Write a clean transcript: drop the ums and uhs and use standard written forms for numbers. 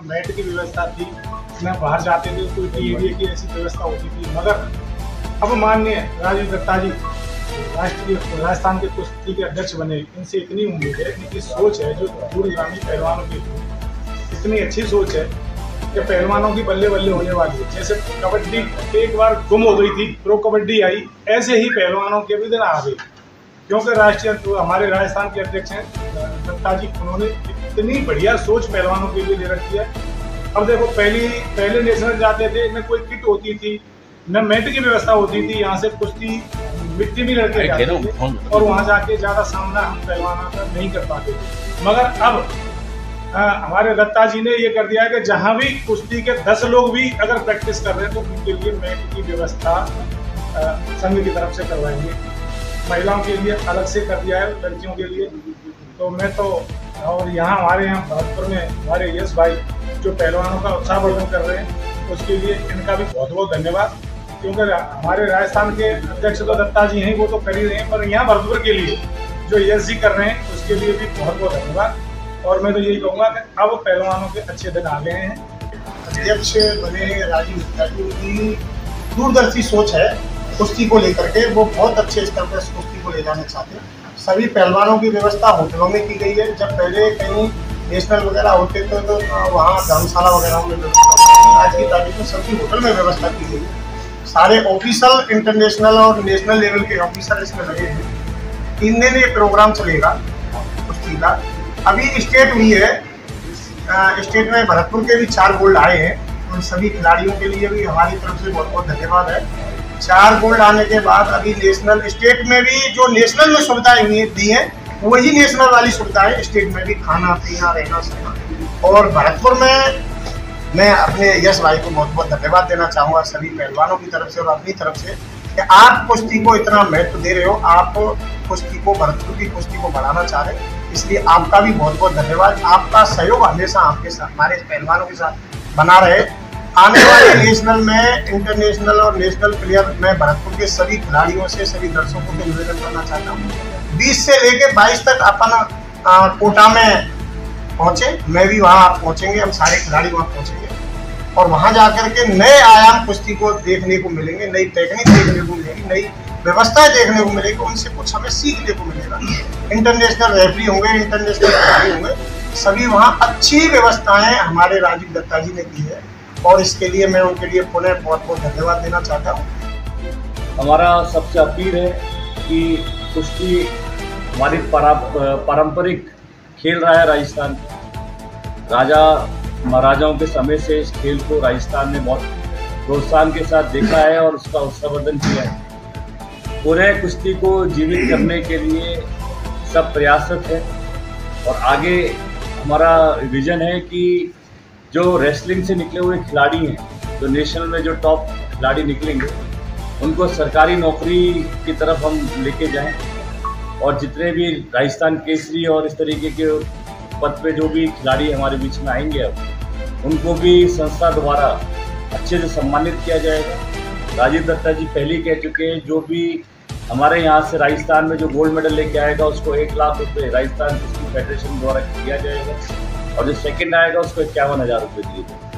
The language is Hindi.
मैट की व्यवस्था थी, न बाहर जाते थे कोई टीवी की ऐसी व्यवस्था होती थी। मगर अब माननीय राजीव दत्ता जी राष्ट्रीय राजस्थान के कुश्ती के अध्यक्ष बने, इनसे इतनी उम्मीद है, इनकी सोच है जो दूरगामी पहलवानों की इतनी अच्छी सोच है कि पहलवानों की बल्ले बल्ले होने वाली है। जैसे कबड्डी एक बार गुम हो गई थी, प्रो कबड्डी आई, ऐसे ही पहलवानों के भी दिन आ गई, क्योंकि राष्ट्रीय हमारे राजस्थान के अध्यक्ष हैं दत्ता जी, उन्होंने इतनी बढ़िया सोच पहलवानों के लिए ले रखी है। अब देखो पहले नेशनल जाते थे, न कोई किट होती थी, न मैट की व्यवस्था होती थी, यहाँ से कुश्ती मिट्टी भी लड़के जाते थे और वहाँ जाके ज्यादा सामना हम पहलवानों का नहीं कर पाते थे। मगर अब हमारे दत्ता जी ने ये कर दिया है कि जहाँ भी कुश्ती के 10 लोग भी अगर प्रैक्टिस कर रहे हैं तो उनके लिए मैट की व्यवस्था संघ की तरफ से करवाएंगे। महिलाओं के लिए अलग से कर दिया है, लड़कियों के लिए। तो मैं तो और यहाँ हमारे यहाँ भरतपुर में हमारे यश भाई जो पहलवानों का उत्साहवर्धन कर रहे हैं, उसके लिए इनका भी बहुत बहुत धन्यवाद। क्योंकि हमारे राजस्थान के अध्यक्ष तो दत्ता जी हैं, वो तो कर ही रहे हैं, पर यहाँ भरतपुर के लिए जो यश जी कर रहे हैं उसके लिए भी बहुत बहुत धन्यवाद। और मैं तो यही कहूँगा कि अब पहलवानों के अच्छे दिन आ गए हैं। अध्यक्ष बने राजीव दत्ता जी की दूरदर्शी सोच है कुश्ती को लेकर के, वो बहुत अच्छे स्तर पर कुश्ती को ले जाना चाहते हैं। सभी पहलवानों की व्यवस्था होटलों में की गई है। जब पहले कहीं नेशनल वगैरह होते थे तो वहाँ धर्मशाला वगैरह में व्यवस्था, आज की तारीख में सभी होटल में व्यवस्था की गई है। सारे ऑफिसर इंटरनेशनल और नेशनल लेवल के ऑफिसर इसमें लगे हैं। 3 दिन ये प्रोग्राम चलेगा कुश्ती का। अभी स्टेट हुई है, स्टेट में भरतपुर के भी 4 गोल्ड आए हैं। उन सभी खिलाड़ियों के लिए भी हमारी तरफ से बहुत बहुत धन्यवाद है। 4 गोल्ड आने के बाद अभी नेशनल स्टेट में भी जो नेशनल में सुविधाएं दी हैं वही नेशनल वाली सुविधाएं स्टेट में भी, खाना पीना रहना सहना। और भरतपुर में मैं अपने यश भाई को बहुत बहुत धन्यवाद देना चाहूँगा सभी पहलवानों की तरफ से और अपनी तरफ से कि आप कुश्ती को इतना महत्व दे रहे हो, आप कुश्ती को, भरतपुर की कुश्ती को बढ़ाना चाह रहे हैं, इसलिए आपका भी बहुत बहुत धन्यवाद। आपका सहयोग हमेशा आपके साथ, हमारे पहलवानों के साथ बना रहे। आने वाले नेशनल में, इंटरनेशनल और नेशनल प्लेयर मैं भरतपुर के सभी खिलाड़ियों से, सभी दर्शकों को निवेदन करना चाहता हूँ 20 से लेकर 22 तक अपन कोटा में पहुँचे। मैं भी वहाँ पहुँचेंगे, हम सारे खिलाड़ी वहाँ पहुँचेंगे और वहाँ जाकर के नए आयाम कुश्ती को देखने को मिलेंगे, नई टेक्निक देखने को मिलेगी, नई व्यवस्थाएं देखने को मिलेगी, उनसे कुछ हमें सीखने को मिलेगा। इंटरनेशनल रेफरी होंगे, इंटरनेशनल खिलाड़ी होंगे, सभी वहाँ अच्छी व्यवस्थाएं हमारे राजीव दत्ता जी ने की है और इसके लिए मैं उनके लिए पुनः बहुत बहुत धन्यवाद देना चाहता हूँ। हमारा सबसे अपील है कि कुश्ती हमारी पारंपरिक खेल रहा है राजस्थान। राजा महाराजाओं के समय से इस खेल को राजस्थान में बहुत प्रोत्साहन के साथ देखा है और उसका उत्साहवर्धन किया है। पूरे कुश्ती को जीवित करने के लिए सब प्रयासरत है और आगे हमारा विजन है कि जो रेसलिंग से निकले हुए खिलाड़ी हैं, जो नेशनल में जो टॉप खिलाड़ी निकलेंगे, उनको सरकारी नौकरी की तरफ हम लेके जाएं और जितने भी राजस्थान केसरी और इस तरीके के पद पे जो भी खिलाड़ी हमारे बीच में आएंगे अब उनको भी संस्था द्वारा अच्छे से सम्मानित किया जाएगा। राजीव दत्ता जी पहले कह चुके हैं, जो भी हमारे यहाँ से राजस्थान में जो गोल्ड मेडल लेके आएगा उसको 1 लाख रुपये राजस्थान कुश्ती फेडरेशन द्वारा दिया जाएगा और जो सेकंड आएगा उसको 51,000 रुपये दिए जाएंगे।